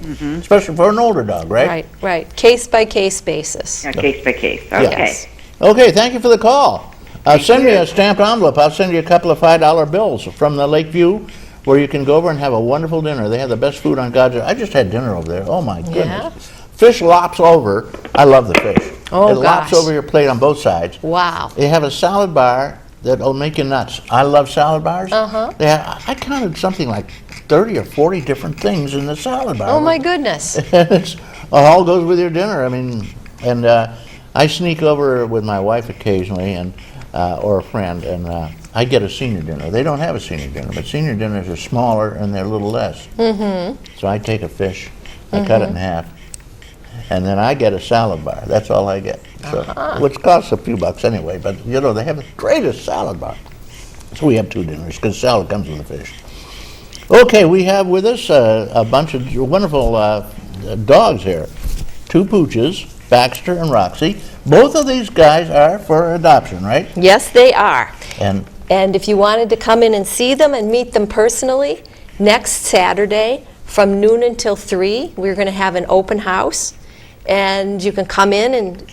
especially for an older dog, right? Right. Case-by-case basis. Yeah, case by case. Okay. Yes. Okay, thank you for the call. Send me a stamped envelope. I'll send you a couple of $5 bills from the Lakeview, where you can go over and have a wonderful dinner. They have the best food on God's earth. I just had dinner over there. Oh my goodness. Yeah? Fish lops over. I love the fish. Oh, it lops gosh. over your plate on both sides. Wow. They have a salad bar that'll make you nuts. I love salad bars. I counted something like 30 or 40 different things in the salad bar. Oh, my goodness. It all goes with your dinner. I mean, and I sneak over with my wife occasionally, and or a friend, and I get a senior dinner. They don't have a senior dinner, but senior dinners are smaller and they're a little less. So I take a fish, I cut it in half, and then I get a salad bar. That's all I get. So, which costs a few bucks anyway, but you know, they have the greatest salad bar. So we have two dinners, because salad comes with the fish. Okay, we have with us a bunch of wonderful dogs here. Two pooches, Baxter and Roxy. Both of these guys are for adoption, right? Yes, they are. And if you wanted to come in and see them and meet them personally, next Saturday from noon until 3, we're going to have an open house. And you can come in and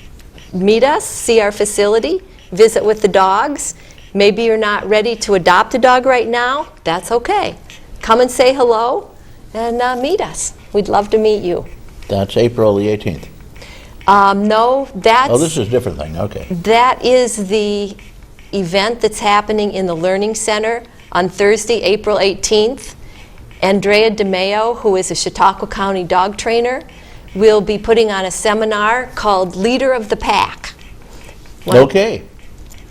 meet us, see our facility, visit with the dogs. Maybe you're not ready to adopt a dog right now. That's okay. Come and say hello and meet us. We'd love to meet you. that's April the 18th. No, that's... Oh, this is a different thing, okay. That is the event that's happening in the Learning Center on Thursday, April 18th. Andrea DeMeo, who is a Chautauqua County dog trainer, will be putting on a seminar called Leader of the Pack. Okay.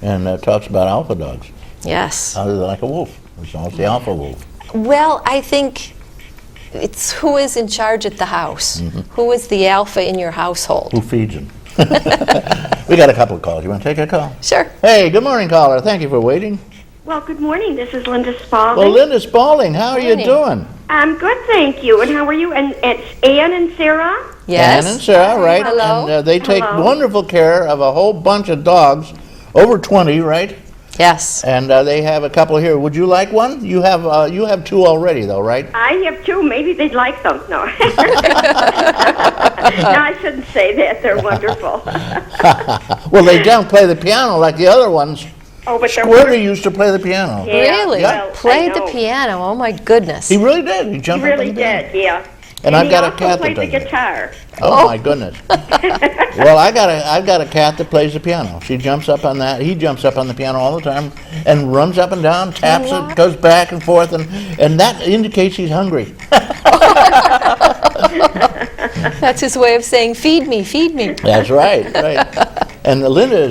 And that talks about alpha dogs. Yes. How they're like a wolf. It's almost the alpha wolf. Well, I think it's who is in charge at the house. Who is the alpha in your household? Who feeds them? We got a couple of calls. You want to take a call? Sure. Hey, good morning, caller. Thank you for waiting. Well, good morning. This is Linda Spalding. Well, Linda Spalding, how are you Morning. doing? I'm good, thank you. And how are you? And it's Ann and Sarah? Yes. Ann and Sarah, right? Hello. And they take Hello. wonderful care of a whole bunch of dogs, over 20, right? Yes. And they have a couple here. Would you like one? You have two already, though, right? I have two. Maybe they'd like them. No. No, I shouldn't say that. They're wonderful. Well, they don't play the piano like the other ones. Oh, but they're Squirty used to play the piano. Yeah, Really? well, Played I the know. piano. Oh my goodness. He really did. He He jumped up on really the piano. did, yeah. And I've got a he cat also that played the does it. guitar. Oh my goodness. Well, I've got a cat that plays the piano. She jumps up on that. He jumps up on the piano all the time and runs up and down, taps it, goes back and forth, and that indicates he's hungry. That's his way of saying, feed me, feed me. That's right. And Linda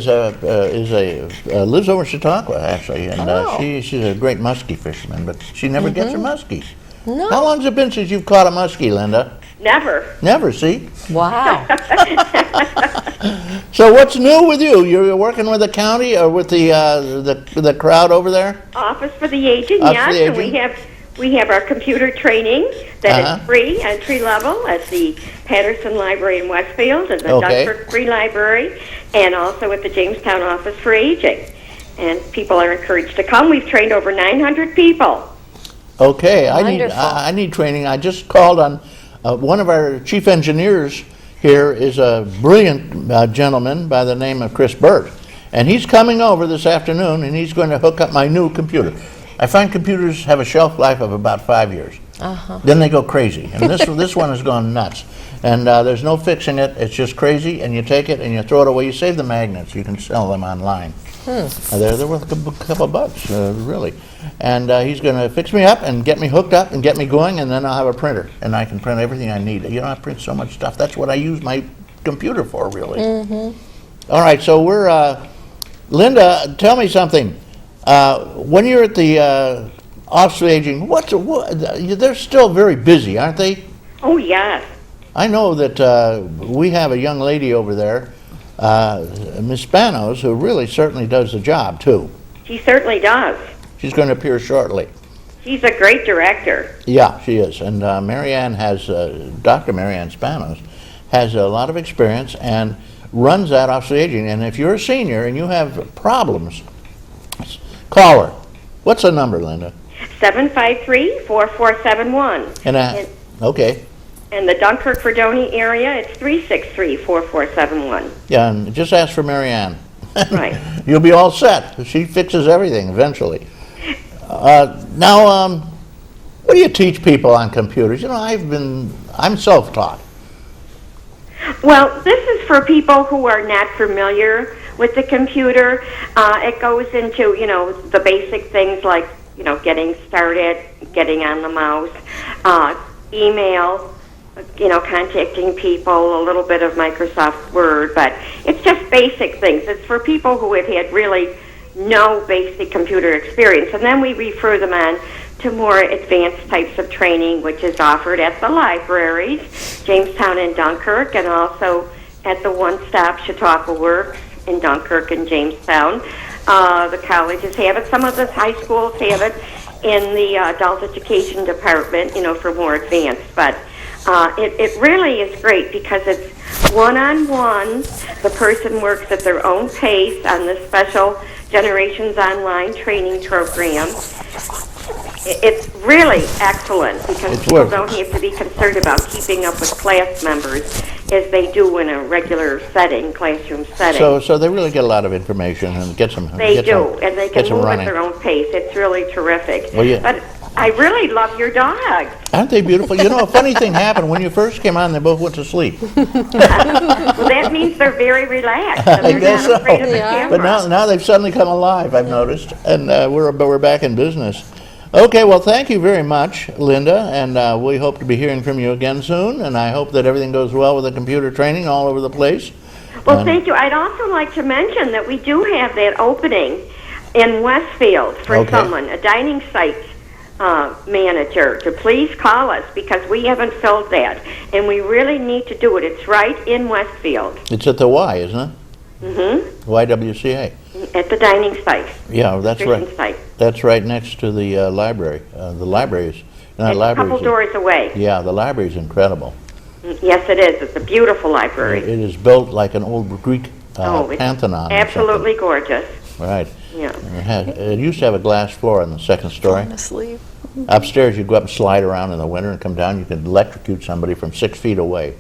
lives over in Chautauqua actually, and she's a great muskie fisherman, but she never gets her muskies. No. How long's it been since you've caught a muskie, Linda? Never. Never. See. Wow. So what's new with you? You're working with the county or with the crowd over there? Office for the Aging, Office yes. for the And we have our computer training that is free, entry level, at the Patterson Library in Westfield and the Okay. Dunkirk Free Library, and also at the Jamestown Office for Aging. And people are encouraged to come. We've trained over 900 people. Okay, Wonderful. I need training. I just called on one of our chief engineers here is a brilliant gentleman by the name of Chris Burt, and he's coming over this afternoon, and he's going to hook up my new computer. I find computers have a shelf life of about 5 years. Then they go crazy, and this one has gone nuts. And there's no fixing it. It's just crazy, and you take it and you throw it away. You save the magnets. You can sell them online. They're worth a couple of bucks, really. And he's going to fix me up and get me hooked up and get me going, and then I'll have a printer, and I can print everything I need. You know, I print so much stuff. That's what I use my computer for, really. All right, so we're Linda. Tell me something. When you're at the Office of Aging, they're still very busy, aren't they? Oh, yes. I know that we have a young lady over there, Miss Spanos, who really certainly does the job, too. She certainly does. She's going to appear shortly. She's a great director. Yeah, she is. And Marianne has, Dr. Marianne Spanos, has a lot of experience and runs that Office of Aging. And if you're a senior and you have problems, call her. What's the number, Linda? 753-4471. Okay. In the Dunkirk Fredonia area, it's 363-4471. Yeah, and just ask for Marianne. Right. You'll be all set. She fixes everything eventually. Now, what do you teach people on computers? You know, I'm self-taught. Well, this is for people who are not familiar with the computer. It goes into, the basic things like, getting started, getting on the mouse, email, contacting people, a little bit of Microsoft Word, but it's just basic things. It's for people who have had really no basic computer experience, and then we refer them on to more advanced types of training, which is offered at the libraries, Jamestown and Dunkirk, and also at the one-stop Chautauqua Works in Dunkirk and Jamestown. The colleges have it. Some of the high schools have it in the adult education department, for more advanced, but it really is great because it's one-on-one. The person works at their own pace on this special Generations Online training program. It's really excellent because people don't have to be concerned about keeping up with class members as they do in a regular classroom setting. So they really get a lot of information and get some. And they can move at their own pace. It's really terrific. Well, yeah. But I really love your dogs. Aren't they beautiful? You know, a funny thing happened. When you first came on, they both went to sleep. Well, that means they're very relaxed. And I they're guess not afraid of the so. camera. But now they've suddenly come alive, I've noticed, and we're back in business. Okay, well, thank you very much, Linda, and we hope to be hearing from you again soon, and I hope that everything goes well with the computer training all over the place. Well, thank you. I'd also like to mention that we do have that opening in Westfield for someone, a dining site manager, to please call us because we haven't filled that, and we really need to do it. It's right in Westfield. It's at the Y, isn't it? Mm-hmm. YWCA. At the dining site. Yeah, that's right. Site. That's right next to the library. The library is not It's a couple doors away. Yeah, the library is incredible. Yes, it is. It's a beautiful library. It is built like an old Greek Pantheon. Absolutely gorgeous. Right. Yeah. It used to have a glass floor on the second story. Honestly. Upstairs, you'd go up and slide around in the winter and come down. You could electrocute somebody from 6 feet away.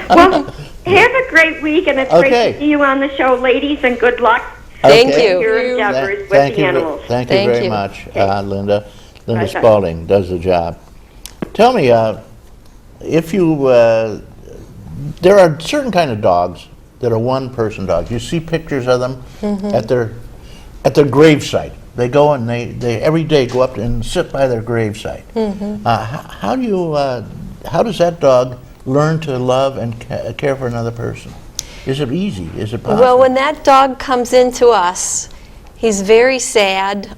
Well, have a great week, and it's great Okay. to see you on the show, ladies, and good luck Thank with you. your endeavors with Thank the you, animals. thank you Thank very you. much, Linda. Linda Bye-bye. Spalding does the job. Tell me, if you, there are certain kind of dogs that are one-person dogs. You see pictures of them at their gravesite. They go and they every day go up and sit by their gravesite. How does that dog learn to love and care for another person? Is it easy? Is it possible? Well, when that dog comes into us, he's very sad.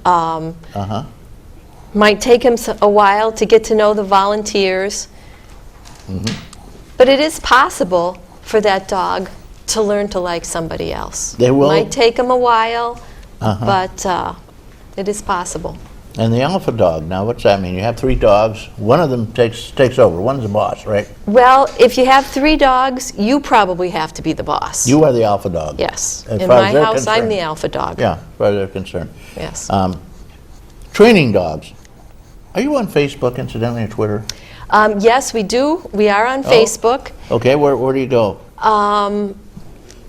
Might take him a while to get to know the volunteers. But it is possible for that dog to learn to like somebody else. They will? Might take him a while, but it is possible. And the alpha dog, now what's that mean? You have 3 dogs, one of them takes over, one's the boss, right? Well, if you have 3 dogs, you probably have to be the boss. You are the alpha dog. Yes. As In far as my they're house, I'm concerned. the alpha dog. Yeah, as far as they're concerned. Yes. Training dogs. Are you on Facebook, incidentally, or Twitter? Yes, we do. We are on Oh. Facebook. Okay, where do you go?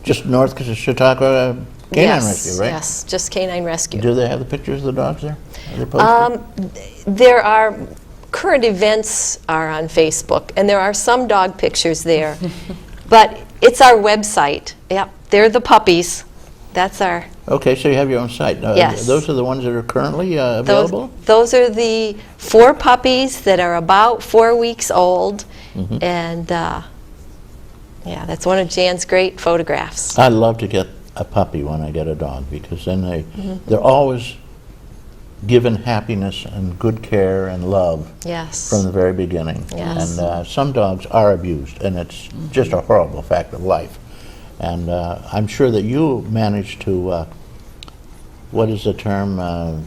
Just north of Chautauqua Canine Rescue, right? Yes, just Canine Rescue. Do they have the pictures of the dogs there? Are they posted? There are current events are on Facebook, and there are some dog pictures there. But it's our website. Yep, they're the puppies. That's our. Okay, so you have your own site. Yes. Those are the ones that are currently available? Those are the 4 puppies that are about 4 weeks old, and yeah, that's one of Jan's great photographs. I love to get a puppy when I get a dog, because then they're always given happiness and good care and love Yes. from the very beginning. Yes. And some dogs are abused, and it's just a horrible fact of life. And I'm sure that you managed to, what is the term,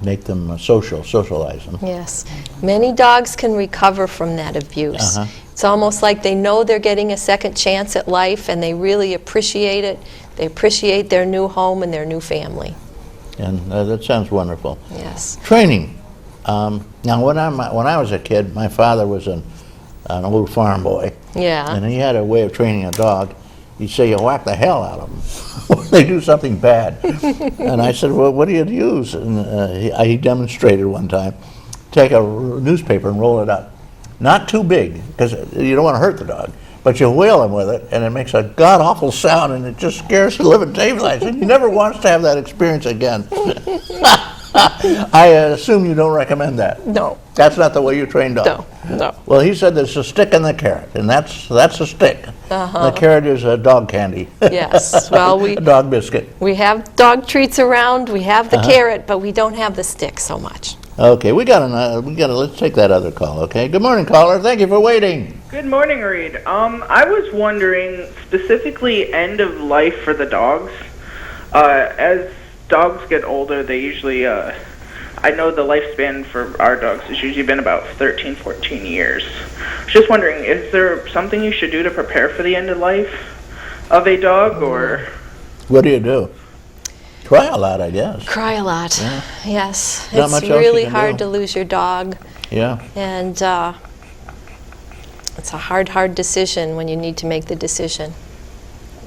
make them socialize them. Yes. Many dogs can recover from that abuse. It's almost like they know they're getting a second chance at life, and they really appreciate it. They appreciate their new home and their new family. And that sounds wonderful. Yes. Training. Now, when I was a kid, my father was an old farm boy, Yeah. and he had a way of training a dog. He'd say, you whack the hell out of them when they do something bad. And I said, well, what do you use? And he demonstrated one time. Take a newspaper and roll it up. Not too big, because you don't want to hurt the dog, but you whale him with it, and it makes a god-awful sound, and it just scares the living daylights. And he never wants to have that experience again. I assume you don't recommend that. No. That's not the way you train dogs. No. Well, he said there's a stick and the carrot, and that's a stick. The carrot is a dog candy. Yes. Well, a dog biscuit. we have dog treats around. We have the carrot, but we don't have the stick so much. Okay, let's take that other call, okay? Good morning, caller. Thank you for waiting. Good morning, Reed. I was wondering, specifically end of life for the dogs. As dogs get older, they usually, I know the lifespan for our dogs has usually been about 13, 14 years. I was just wondering, is there something you should do to prepare for the end of life of a dog, or? What do you do? Cry a lot, I guess. Cry a lot. Yeah. Yes. Not It's much else you really can hard do. to lose your dog. Yeah. And it's a hard decision when you need to make the decision.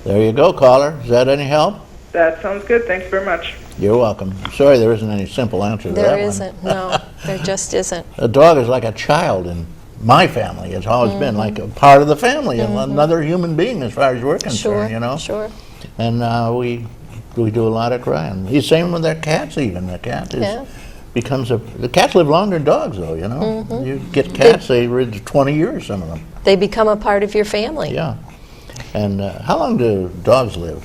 There you go, caller. Is that any help? That sounds good. Thanks very much. You're welcome. Sorry there isn't any simple answer to that There one. isn't. No, there just isn't. A dog is like a child in my family. It's always been like a part of the family, and another human being as far as we're concerned, Sure, you know? sure. And we do a lot of crying. The same with their cats even. The cat the cats live longer than dogs, though, you know? You get cats, they live 20 years, some of them. They become a part of your family. Yeah. And how long do dogs live?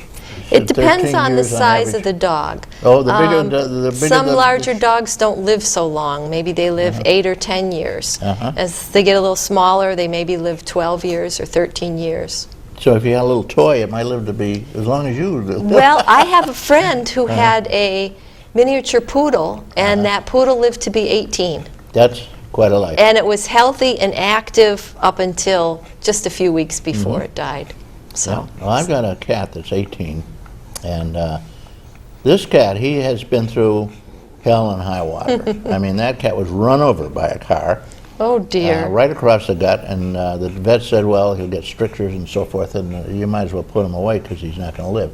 It depends 13 on the years size of average? the dog. Oh, the bigger Some the larger dogs don't live so long. Maybe they live 8 or 10 years. As they get a little smaller, they maybe live 12 years or 13 years. So if you had a little toy, it might live to be as long as you do. Well, I have a friend who had a miniature poodle, and that poodle lived to be 18. That's quite a life. And it was healthy and active up until just a few weeks before it died. So, Well, I've got a cat that's 18, And this cat, he has been through hell and high water. I mean, that cat was run over by a car. Oh, dear. Right across the gut, and the vet said, well, he'll get strictures and so forth, and you might as well put him away because he's not going to live.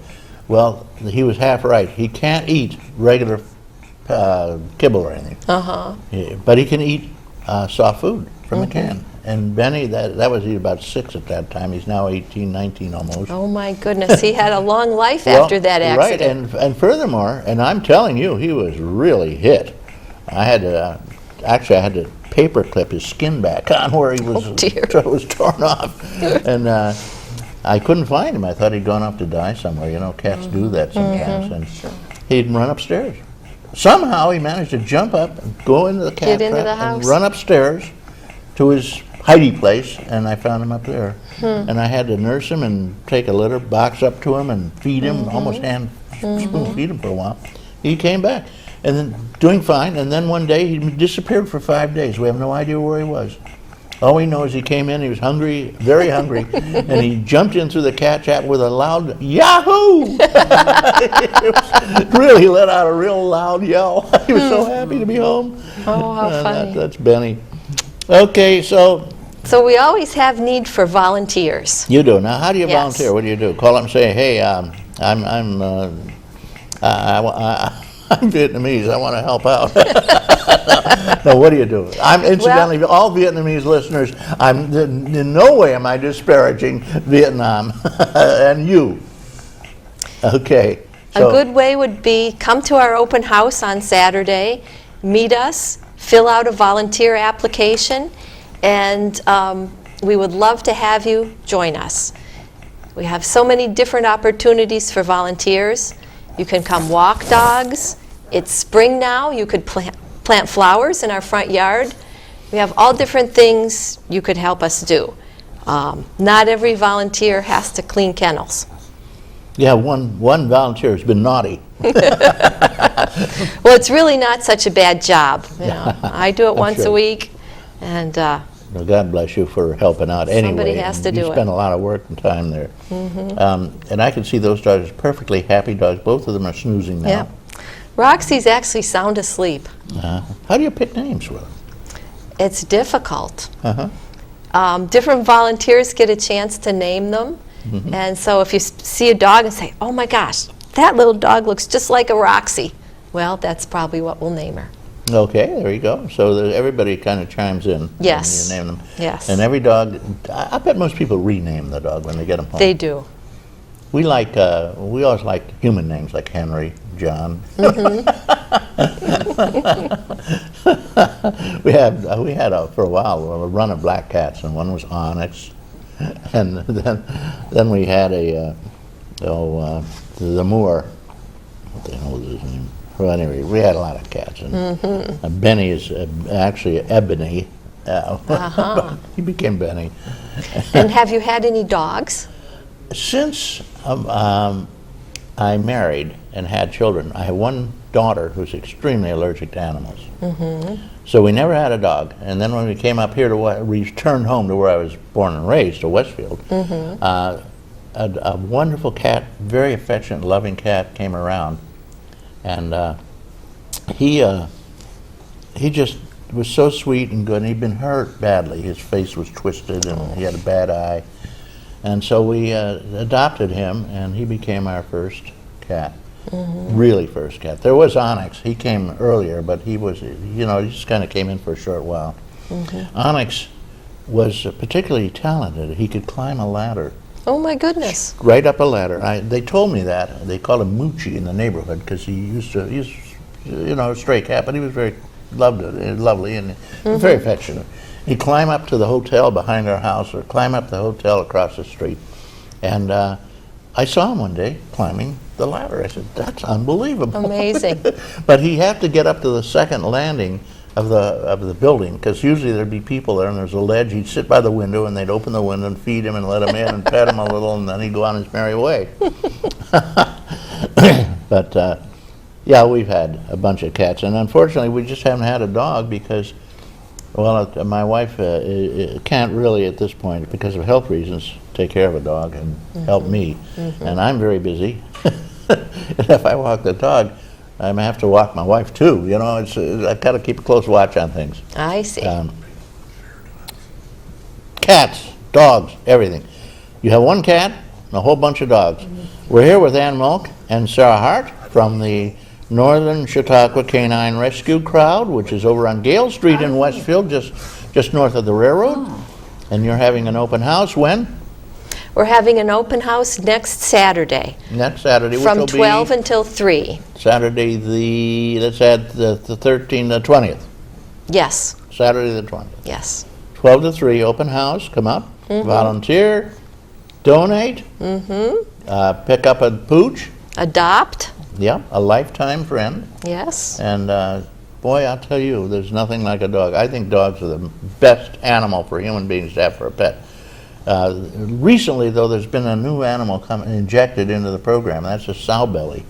Well, he was half right. He can't eat regular kibble or anything. But he can eat soft food from a can. And Benny, that was about 6 at that time. He's now 18, 19 almost. Oh, my goodness. He had a long life after that accident. Right, and furthermore, and I'm telling you, he was really hit. I had to paper clip his skin back on where he was, was torn off. And I couldn't find him. I thought he'd gone off to die somewhere. You know, cats do that sometimes. And he'd run upstairs. Somehow he managed to jump up and go into the cat trap and run upstairs to his hidey place, and I found him up there. And I had to nurse him and take a litter box up to him and feed him, almost hand spoon feed him for a while. He came back. And then doing fine, and then one day he disappeared for 5 days. We have no idea where he was. All we know is he came in, he was hungry, very hungry, and he jumped in through the cat trap with a loud Yahoo! Really let out a real loud yell. He was so happy to be home. Oh, how funny. That's Benny. Okay, so we always have need for volunteers. You do. Now, how do you volunteer? What do you do? Call up and say, hey, I'm Vietnamese. I want to help out. No, what do you do? Incidentally, all Vietnamese listeners, in no way am I disparaging Vietnam and you. Okay. A good way would be come to our open house on Saturday, meet us, fill out a volunteer application, and we would love to have you join us. We have so many different opportunities for volunteers. You can come walk dogs. It's spring now. You could plant flowers in our front yard. We have all different things you could help us do. Not every volunteer has to clean kennels. Yeah, one volunteer has been naughty. Well, it's really not such a bad job. You know, I do it once a week, and well, God bless you for helping out anyway. Somebody has to do it. You spend a lot of work and time there. And I can see those dogs are perfectly happy dogs. Both of them are snoozing now. Yeah. Roxy's actually sound asleep. How do you pick names for them? It's difficult. Different volunteers get a chance to name them. And so if you see a dog and say, oh my gosh, that little dog looks just like a Roxy, well, that's probably what we'll name her. Okay, there you go. So everybody kind of chimes in. Yes. When you name them. Yes. And every dog, I bet most people rename the dog when they get them home. They do. We always like human names like Henry, John. We had for a while a run of black cats, and one was Onyx, and then we had the Moor. What the hell was his name? Well, anyway, we had a lot of cats, and Benny is actually Ebony. He became Benny. And have you had any dogs? Since I married and had children, I have one daughter who's extremely allergic to animals. So we never had a dog. And then when we came up here we returned home to where I was born and raised, to Westfield, a wonderful cat, very affectionate, loving cat came around. And he just was so sweet and good. And he'd been hurt badly. His face was twisted and he had a bad eye. And so we adopted him, and he became our first cat, really first cat. There was Onyx. He came earlier, but he was, he just kind of came in for a short while. Onyx was particularly talented. He could climb a ladder. Oh my goodness. Right up a ladder. They told me that. They called him Moochie in the neighborhood because he's a stray cat, but he was very lovely and very affectionate. He'd climb up to the hotel behind our house or climb up the hotel across the street. And I saw him one day climbing the ladder. I said, that's unbelievable. Amazing. But he had to get up to the second landing of the building, because usually there'd be people there and there's a ledge. He'd sit by the window and they'd open the window and feed him and let him in and pet him a little, and then he'd go on his merry way. But yeah, we've had a bunch of cats, and unfortunately we just haven't had a dog because, well, my wife can't really at this point, because of health reasons, take care of a dog and help me. And I'm very busy. And if I walk the dog, I may have to walk my wife too. You know, I got to keep a close watch on things. I see. Cats, dogs, everything. You have one cat and a whole bunch of dogs. We're here with Moelk and Sara Hart from the Northern Chautauqua Canine Rescue Crowd, which is over on Gale Street in Westfield, just north of the railroad. And you're having an open house when? We're having an open house next Saturday. Next Saturday, which From will 12 be until 3. Saturday let's add the 20th. Yes, Saturday the 20th. yes. 12 to 3, open house, come up, volunteer, donate, pick up a pooch, Adopt, yep, a lifetime friend, yes. and boy, I'll tell you, there's nothing like a dog. I think dogs are the best animal for human beings to have for a pet. Recently, though, there's been a new animal injected into the program. That's a sow belly.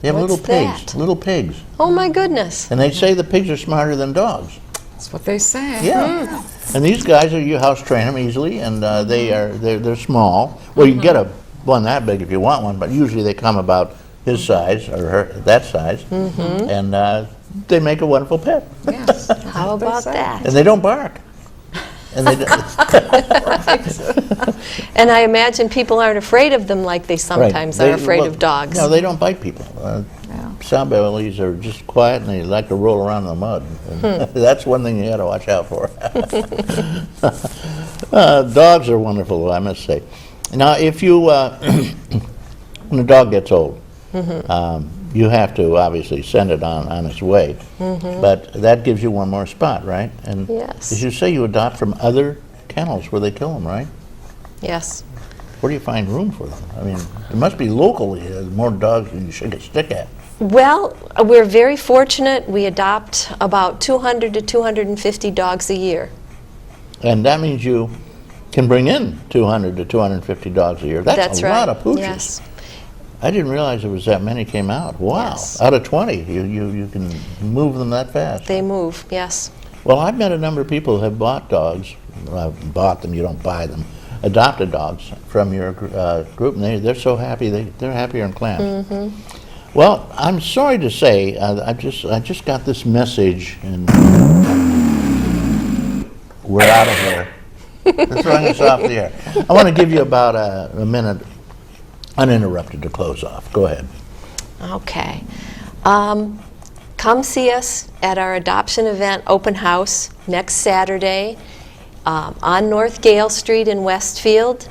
They have What's little pigs, Oh my goodness. and they say the pigs are smarter than dogs. That's what they say. Yeah, and these guys you house train them easily, and they're small. Well, you can get one that big if you want one, but usually they come about his size or that size, and they make a wonderful pet. Yes. How about that? And they don't bark. And they And I imagine people aren't afraid of them like they sometimes are afraid of dogs. No, they don't bite people. Sow bellies are just quiet and they like to roll around in the mud. And that's one thing you got to watch out for. Dogs are wonderful, I must say. Now, if you when a dog gets old, you have to obviously send it on its way. But that gives you one more spot, right? And Yes. as you say, you adopt from other kennels where they kill them, right? Yes. Where do you find room for them? I mean, there must be locally more dogs than you should stick at. Well, we're very fortunate. We adopt about 200 to 250 dogs a year. And that means you can bring in 200 to 250 dogs a year. That's a right. lot of pooches. Yes. I didn't realize there was that many came out. Wow. Yes. Out of 20, you can move them that fast. They move, yes. Well, I've met a number of people who have bought dogs. Bought them, you don't buy them. Adopted dogs from your group, and they're so happy. They're happier than clams. Well, I'm sorry to say, I just got this message, and we're out of here. They're throwing us off the air. I want to give you about a minute uninterrupted to close off. Go ahead. Okay. Come see us at our adoption event open house next Saturday on North Gale Street in Westfield.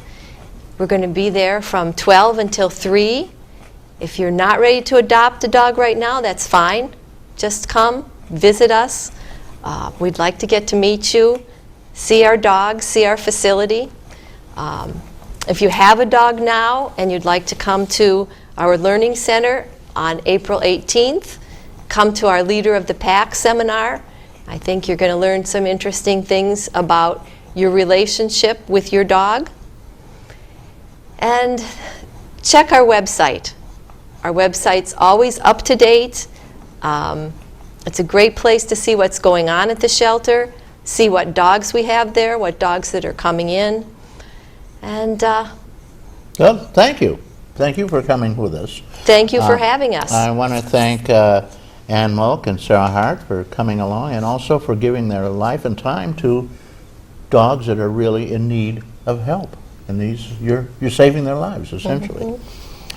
We're going to be there from 12 until 3. If you're not ready to adopt a dog right now, that's fine. Just come, visit us. We'd like to get to meet you, see our dogs, see our facility. If you have a dog now and you'd like to come to our Learning Center on April 18th, come to our Leader of the Pack seminar. I think you're going to learn some interesting things about your relationship with your dog. And check our website. Our website's always up to date. It's a great place to see what's going on at the shelter, see what dogs we have there, what dogs that are coming in. And Well, thank you. Thank you for coming with us. thank you for having us. I want to thank Moelk and Sara Hart for coming along, and also for giving their life and time to dogs that are really in need of help. And you're saving their lives, essentially.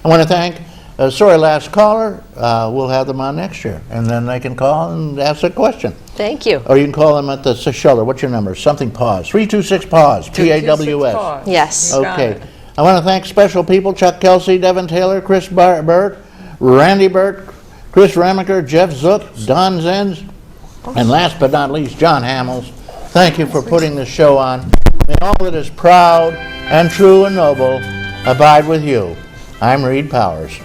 I want to thank last caller. We'll have them on next year, and then they can call and ask a question. Thank you. Or you can call them at the shelter. What's your number? Something PAWS. 326 PAWS. PAWS. Yes. You got Okay. it. I want to thank special people: Chuck Kelsey, Devin Taylor, Chris Burt, Randy Burt, Chris Ramaker, Jeff Zook, Don Zenz, and last but not least, John Hamels. Thank you for putting this show on. May all that is proud and true and noble abide with you. I'm Reed Powers.